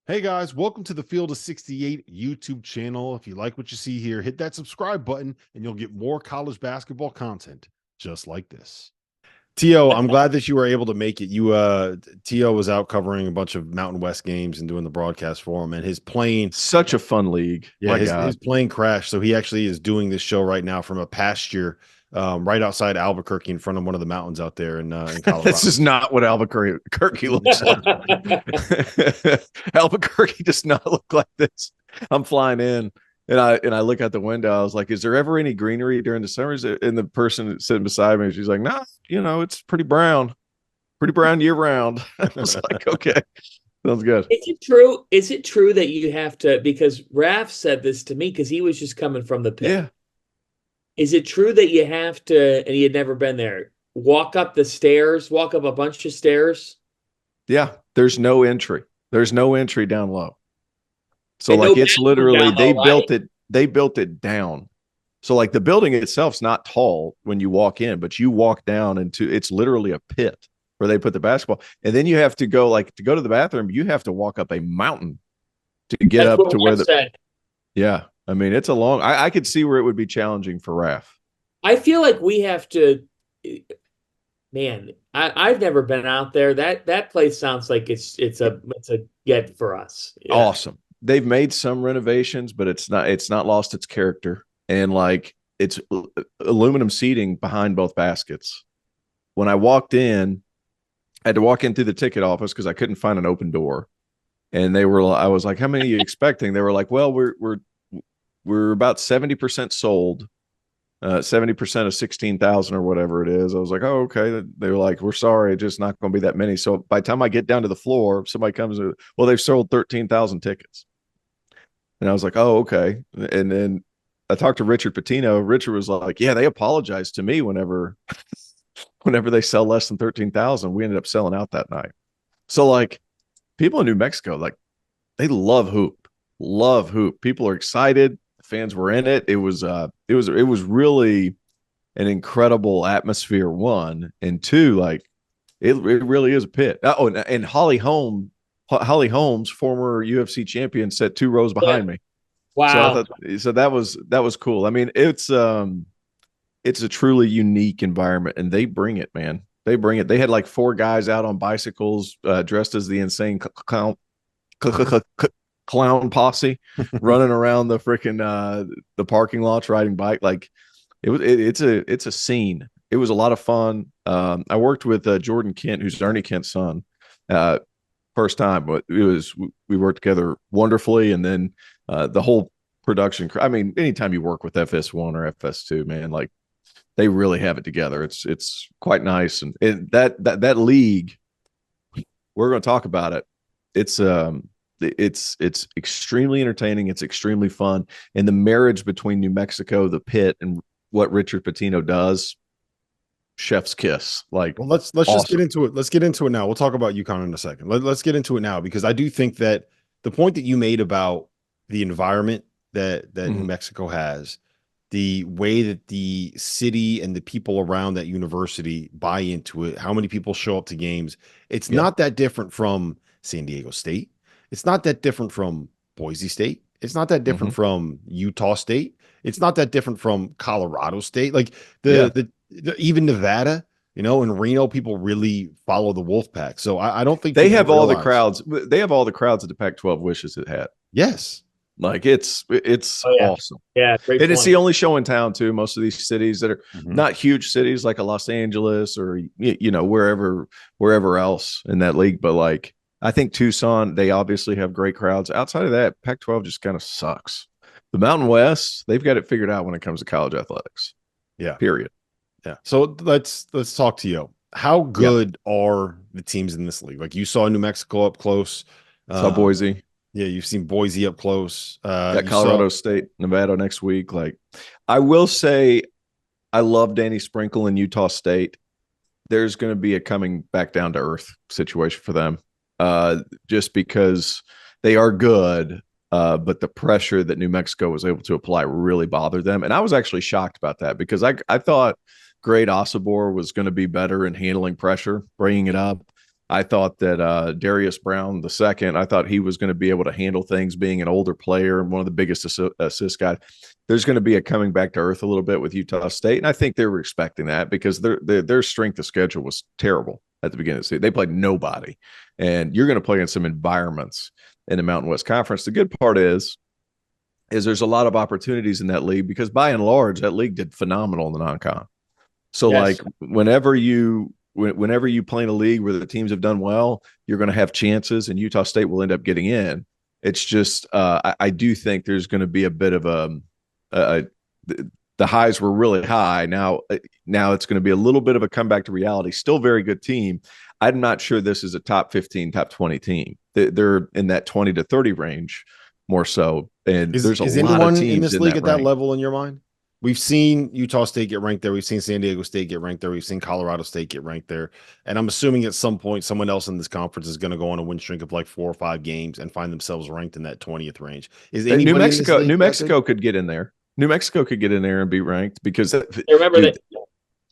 Hey guys, welcome to the Field of 68 YouTube channel. If you like what you see here, hit that subscribe button and you'll get more college basketball content just like this. Tio, I'm glad that you were able to make it. Tio was out covering a bunch of Mountain West games and doing the broadcast for him, and his plane, Such a fun league. yeah, My his God. plane crashed. So he actually is doing this show right now from a pasture right outside Albuquerque in front of one of the mountains out there in This Colorado. is not what Albuquerque looks like. Albuquerque does not look like this. I'm flying in and I look out the window. I was like, is there ever any greenery during the summers? And the person sitting beside me, she's like, no, it's pretty brown year round. I was like, okay, sounds good. Is it true? Is it true that you have to, because Raph said this to me because he was just coming from the pit. Yeah. Is it true that you have to, and he had never been there, walk up the stairs, walk up a bunch of stairs? Yeah. There's no entry. There's no entry down low. So And no like it's bathroom literally down low, right? they built it down. So like the building itself's not tall when you walk in, but you walk down into it's literally a pit where they put the basketball. And then you have to go to go to the bathroom, you have to walk up a mountain to get That's up what to where Raph said. yeah. I mean, it's a long I could see where it would be challenging for Raph. I feel like we have to, man, I've never been out there. That place sounds like it's a get for us. Yeah. Awesome. They've made some renovations, but it's not lost its character. And like it's aluminum seating behind both baskets. When I walked in, I had to walk in through the ticket office because I couldn't find an open door. And I was like, how many are you expecting? They were like, well, we're about 70% sold, 70% of 16,000 or whatever it is. I was like, oh, okay. They were like, we're sorry, it's just not going to be that many. So by the time I get down to the floor, somebody comes, well, they've sold 13,000 tickets. And I was like, oh, okay. And then I talked to Richard Pitino. Richard was like, yeah, they apologized to me whenever they sell less than 13,000. We ended up selling out that night. So like people in New Mexico, like they love hoop, love hoop. People are excited. Fans were in it. It was really an incredible atmosphere. One and two, like it really is a pit. Oh, and Holly Holmes, former UFC champion, sat 2 rows Yeah. behind me. So I Wow. thought that was cool. I mean, it's a truly unique environment, and they bring it, man. They bring it. They had like 4 guys out on bicycles, dressed as the insane clown posse, running around the freaking the parking lots, riding bike. Like it's a scene. It was a lot of fun. I worked with Jordan Kent, who's Ernie Kent's son. First time, but we worked together wonderfully, and then the whole production. I mean, anytime you work with FS1 or FS2, man, like they really have it together. It's quite nice, and that league, we're going to talk about it. It's extremely entertaining. It's extremely fun, and the marriage between New Mexico, the pit, and what Richard Pitino does, chef's kiss. Like, Well, let's just get awesome. into it. Let's get into it now. We'll talk about UConn in a second. Let's get into it now because I do think that the point that you made about the environment that New Mhm. Mexico has, the way that the city and the people around that university buy into it, how many people show up to games, it's Yeah. not that different from San Diego State. It's not that different from Boise State. It's not that different Mhm. from Utah State. It's not that different from Colorado State. Like Yeah. even Nevada, in Reno, people really follow the Wolfpack. So I don't think They people have all the realize. crowds. They have all the crowds that the Pac-12 wishes it had. Yes. Like it's Oh yeah. awesome. Yeah. Great And it's point. the only show in town too. Most of these cities that are Mhm. not huge cities like a Los Angeles or wherever else in that league. But like I think Tucson, they obviously have great crowds. Outside of that, Pac-12 just kind of sucks. The Mountain West, they've got it figured out when it comes to college athletics. Yeah. Period. Yeah. So let's talk to you. How Yeah. good are the teams in this league? Like you saw New Mexico up close. Saw Boise. Yeah, you've seen Boise up close. Got You Colorado saw State, Nevada next week. Like I will say I love Danny Sprinkle in Utah State. There's going to be a coming back down to earth situation for them, just because they are good, but the pressure that New Mexico was able to apply really bothered them. And I was actually shocked about that because I thought Great Osobor was going to be better in handling pressure, bringing it up. I thought that Darius Brown II, I thought he was going to be able to handle things, being an older player and one of the biggest assist guys. There's going to be a coming back to earth a little bit with Utah State, and I think they were expecting that because their strength of schedule was terrible at the beginning of the season. They played nobody, and you're going to play in some environments in the Mountain West Conference. The good part is there's a lot of opportunities in that league because by and large that league did phenomenal in the non-con. So Yes. like whenever you play in a league where the teams have done well, you're going to have chances, and Utah State will end up getting in. It's just I do think there's going to be a bit of the highs were really high. Now it's going to be a little bit of a comeback to reality. Still very good team. I'm not sure this is a top 15, top 20 team. They're in that 20 to 30 range more so. And there's a lot of teams in this league that at that rank. level in your mind. We've seen Utah State get ranked there. We've seen San Diego State get ranked there. We've seen Colorado State get ranked there. And I'm assuming at some point, someone else in this conference is going to go on a win streak of like 4 or 5 games and find themselves ranked in that 20th range. Is New Mexico could get in there. New Mexico could get in there and be ranked because Remember that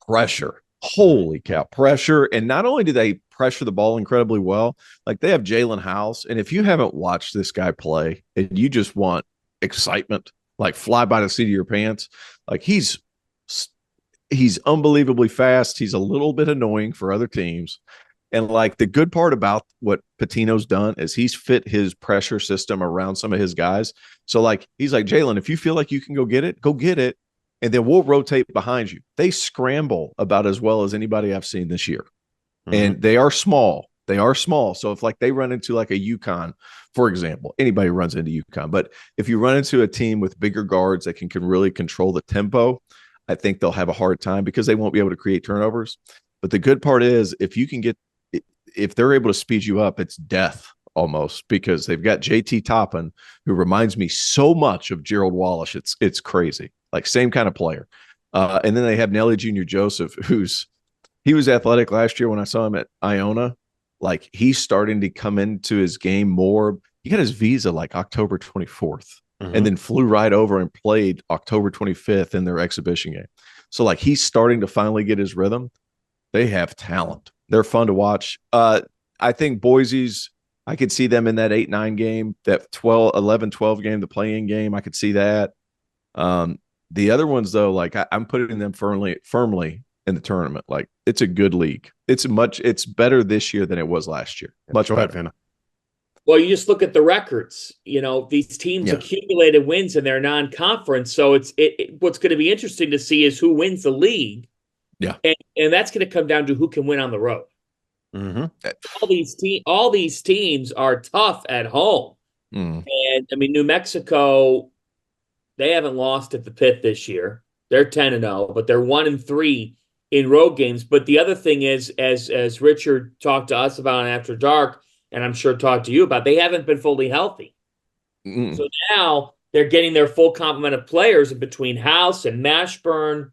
pressure. Holy cow, pressure. And not only do they pressure the ball incredibly well, like they have Jalen House. And if you haven't watched this guy play and you just want excitement, like fly by the seat of your pants, like he's unbelievably fast. He's a little bit annoying for other teams. And like the good part about what Pitino's done is he's fit his pressure system around some of his guys. So like he's like, Jalen, if you feel like you can go get it. And then we'll rotate behind you. They scramble about as well as anybody I've seen this year. Mm-hmm. And they are small. So if like they run into like a UConn, for example, anybody runs into UConn, but if you run into a team with bigger guards that can really control the tempo, I think they'll have a hard time because they won't be able to create turnovers. But the good part is if they're able to speed you up, it's death almost, because they've got JT Toppin, who reminds me so much of Gerald Wallace. It's crazy. Like same kind of player. And then they have Nelly Jr. Joseph, he was athletic last year when I saw him at Iona. Like he's starting to come into his game more. He got his visa like October 24th and then flew right over and played October 25th in their exhibition game. So like he's starting to finally get his rhythm. They have talent. They're fun to watch. I think Boise's, I could see them in that 8-9 game, that 11-12 game, the play-in game. I could see that. The other ones, though, like I'm putting them firmly in the tournament. Like it's a good league. It's better this year than it was last year. Much better. Well, you just look at the records. You know, these teams accumulated wins in their non-conference. So what's going to be interesting to see is who wins the league. Yeah, and that's going to come down to who can win on the road. Mm-hmm. All these teams are tough at home, and I mean New Mexico. They haven't lost at the Pit this year. They're 10-0, but they're 1-3 in road games. But the other thing is, as Richard talked to us about After Dark, and I'm sure talked to you about, they haven't been fully healthy. So now they're getting their full complement of players between House and Mashburn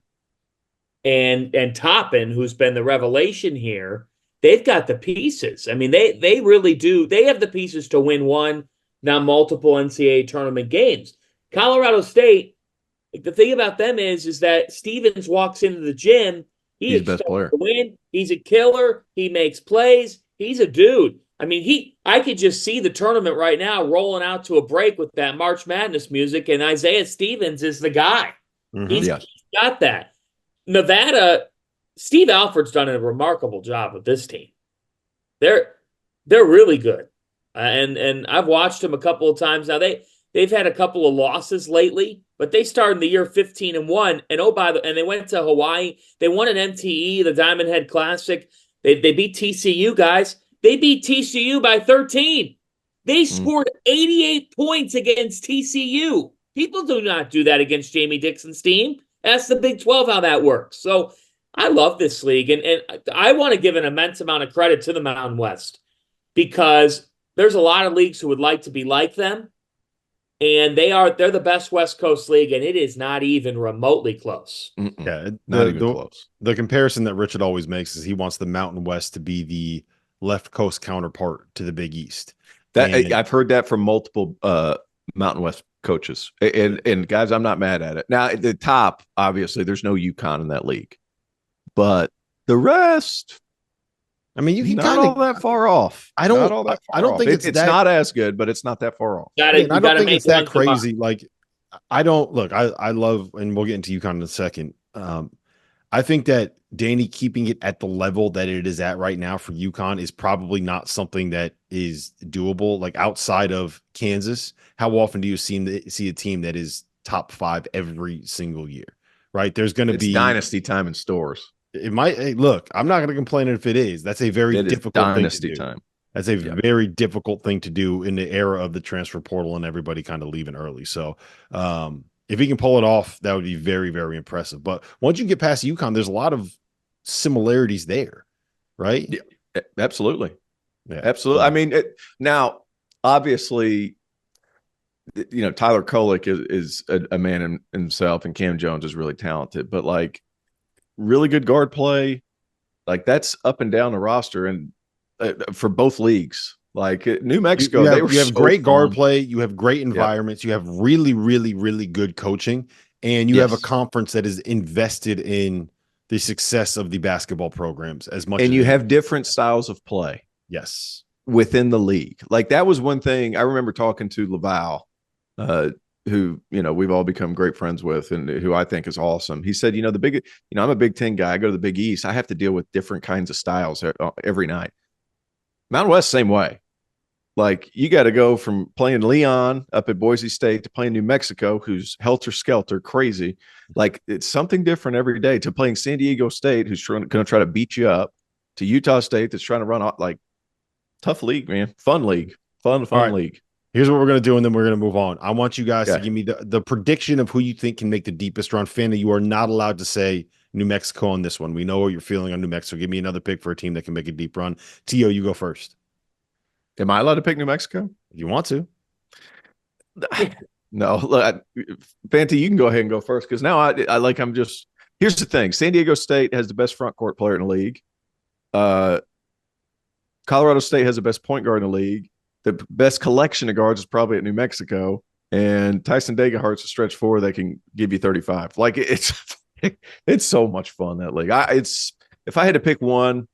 and Toppin, who's been the revelation here. They've got the pieces. I mean, they really do. They have the pieces to win one, now multiple NCAA tournament games. Colorado State, the thing about them is that Stevens walks into the gym. He's the best player to win. He's a killer. He makes plays. He's a dude. I mean, I could just see the tournament right now rolling out to a break with that March Madness music, and Isaiah Stevens is the guy. He's got that. Nevada, Steve Alford's done a remarkable job with this team. They're really good, and I've watched them a couple of times now. They've had a couple of losses lately, but they started the year 15-1. And they went to Hawaii. They won an MTE, the Diamond Head Classic. They beat TCU, guys. They beat TCU by 13. They scored 88 points against TCU. People do not do that against Jamie Dixon's team. That's the Big 12, how that works. So I love this league. And I want to give an immense amount of credit to the Mountain West because there's a lot of leagues who would like to be like them. And they're the best West Coast league, and it is not even remotely close. Yeah, not even close. The comparison that Richard always makes is he wants the Mountain West to be the left coast counterpart to the Big East. I've heard that from multiple Mountain West coaches, and guys, I'm not mad at it. Now at the top, obviously, there's no UConn in that league, but the rest, I mean, you can not kind all of. that far off. I don't. Not all that far I don't off. think it's that. not as good, but it's not that far off. Got it. I You don't got to think make it's that one tomorrow. crazy. Like, I don't look. I love, and we'll get into UConn in a second. I think that Danny keeping it at the level that it is at right now for UConn is probably not something that is doable. Like outside of Kansas, how often do you see a team that is top 5 every single year? Right? There's going to be dynasty time in stores. It might look. I'm not going to complain if it is. That's a very difficult thing to do. Time. That's a very difficult thing to do in the era of the transfer portal and everybody kind of leaving early. So, if he can pull it off, that would be very, very impressive. But once you get past UConn, there's a lot of similarities there, right? Yeah, absolutely. Yeah, absolutely. I mean, now, obviously, Tyler Kolek is a man in himself, and Cam Jones is really talented, but like really good guard play, like that's up and down the roster, and for both leagues. Like New Mexico, you have great guard play, you have great environments, you have really, really, really good coaching, and you have a conference that is invested in the success of the basketball programs as much. And you have different styles of play. Yes. Within the league. Like that was one thing I remember talking to Laval, who, we've all become great friends with and who I think is awesome. He said, I'm a Big Ten guy. I go to the Big East. I have to deal with different kinds of styles every night. Mountain West, same way. Like you got to go from playing Leon up at Boise State to playing New Mexico, who's helter-skelter crazy. Like it's something different every day, to playing San Diego State, who's going to try to beat you up, to Utah State that's trying to run like tough league, man. Fun league. Fun league. Here's what we're going to do, and then we're going to move on. I want you guys to give me the prediction of who you think can make the deepest run. Fanta, you are not allowed to say New Mexico on this one. We know what you're feeling on New Mexico. Give me another pick for a team that can make a deep run. Tio, you go first. Am I allowed to pick New Mexico? If you want to. No. Look, Fanta, you can go ahead and go first, because now here's the thing. San Diego State has the best front court player in the league. Colorado State has the best point guard in the league. The best collection of guards is probably at New Mexico. And Tyson Degehart's a stretch 4 that can give you 35. Like it's so much fun, that league. If I had to pick one,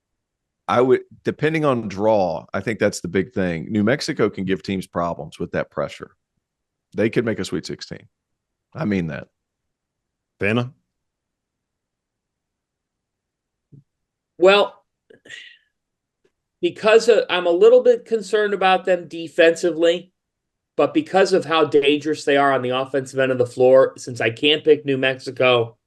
I would, depending on draw, I think that's the big thing. New Mexico can give teams problems with that pressure. They could make a Sweet 16. I mean that. Fanta? Well, because I'm a little bit concerned about them defensively, but because of how dangerous they are on the offensive end of the floor, since I can't pick New Mexico,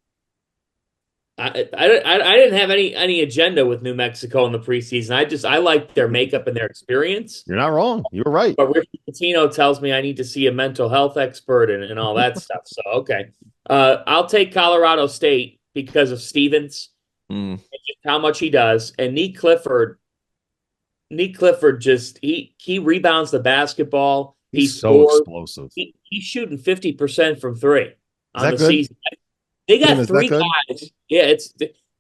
I didn't have any agenda with New Mexico in the preseason. I like their makeup and their experience. You're not wrong. You were right. But Rick Pitino tells me I need to see a mental health expert and all that stuff. So, okay. I'll take Colorado State because of Stevens and just how much he does. And Nick Clifford just he rebounds the basketball. He's so explosive. He's shooting 50% from 3 on the good? season. They got 3 guys. Yeah,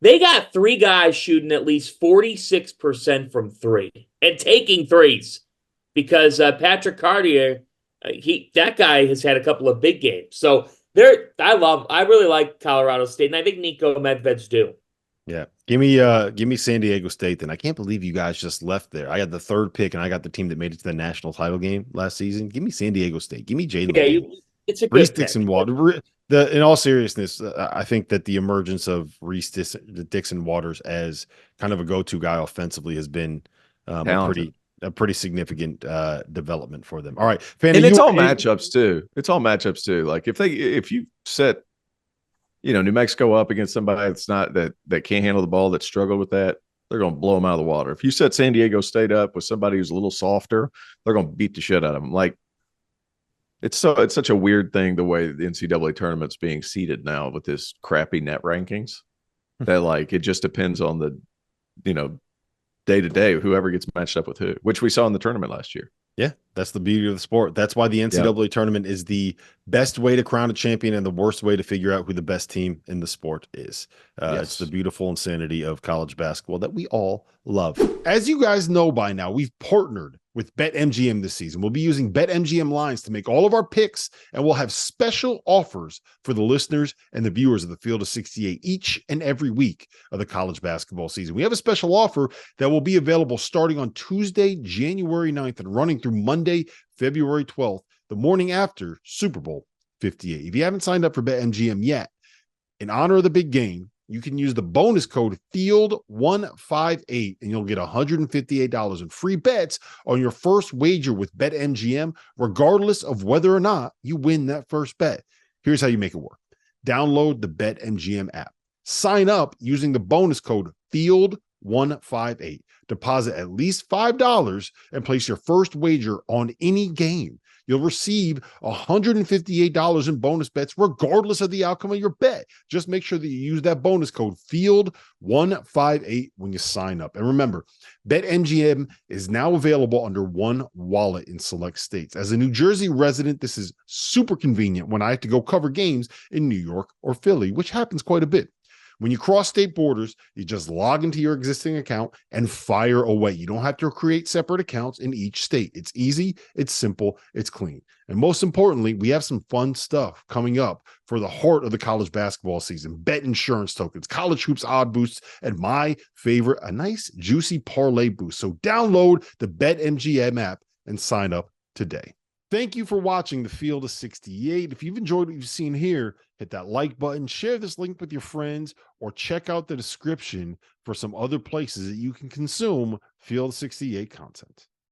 they got 3 guys shooting at least 46% from 3 and taking threes, because Patrick Cartier, that guy has had a couple of big games. So I really like Colorado State, and I think Nico Medved's due. Yeah. Give me San Diego State then. I can't believe you guys just left there. I had the 3rd pick, and I got the team that made it to the national title game last season. Give me San Diego State. Give me Jalen. Yeah, it's a good Reese Dixon Waters. In all seriousness, I think that the emergence of Reese Dixon Waters as kind of a go-to guy offensively has been a pretty significant development for them. All right, and it's all matchups too. It's all matchups too. Like if you set, New Mexico up against somebody that's not that can't handle the ball, that struggled with that, they're going to blow them out of the water. If you set San Diego State up with somebody who's a little softer, they're going to beat the shit out of them. Like it's such a weird thing, the way the NCAA tournament's being seeded now with this crappy net rankings, that like it just depends on the day to day whoever gets matched up with who, which we saw in the tournament last year. Yeah, that's the beauty of the sport. That's why the NCAA tournament is the best way to crown a champion and the worst way to figure out who the best team in the sport is. It's the beautiful insanity of college basketball that we all love. As you guys know by now, we've partnered with BetMGM this season. We'll be using BetMGM lines to make all of our picks, and we'll have special offers for the listeners and the viewers of the Field of 68 each and every week of the college basketball season. We have a special offer that will be available starting on Tuesday, January 9th and running through Monday, February 12th, the morning after Super Bowl 58. If you haven't signed up for BetMGM yet, in honor of the big game, you can use the bonus code FIELD158 and you'll get $158 in free bets on your first wager with BetMGM, regardless of whether or not you win that first bet. Here's how you make it work. Download the BetMGM app. Sign up using the bonus code FIELD158. Deposit at least $5 and place your first wager on any game. You'll receive $158 in bonus bets regardless of the outcome of your bet. Just make sure that you use that bonus code FIELD158 when you sign up. And remember, BetMGM is now available under one wallet in select states. As a New Jersey resident, this is super convenient when I have to go cover games in New York or Philly, which happens quite a bit. When you cross state borders, you just log into your existing account and fire away. You don't have to create separate accounts in each state. It's easy, it's simple, it's clean. And most importantly, we have some fun stuff coming up for the heart of the college basketball season. Bet insurance tokens, college hoops odd boosts, and my favorite, a nice juicy parlay boost. So download the BetMGM app and sign up today. Thank you for watching the Field of 68. If you've enjoyed what you've seen here, hit that like button, share this link with your friends, or check out the description for some other places that you can consume Field of 68 content.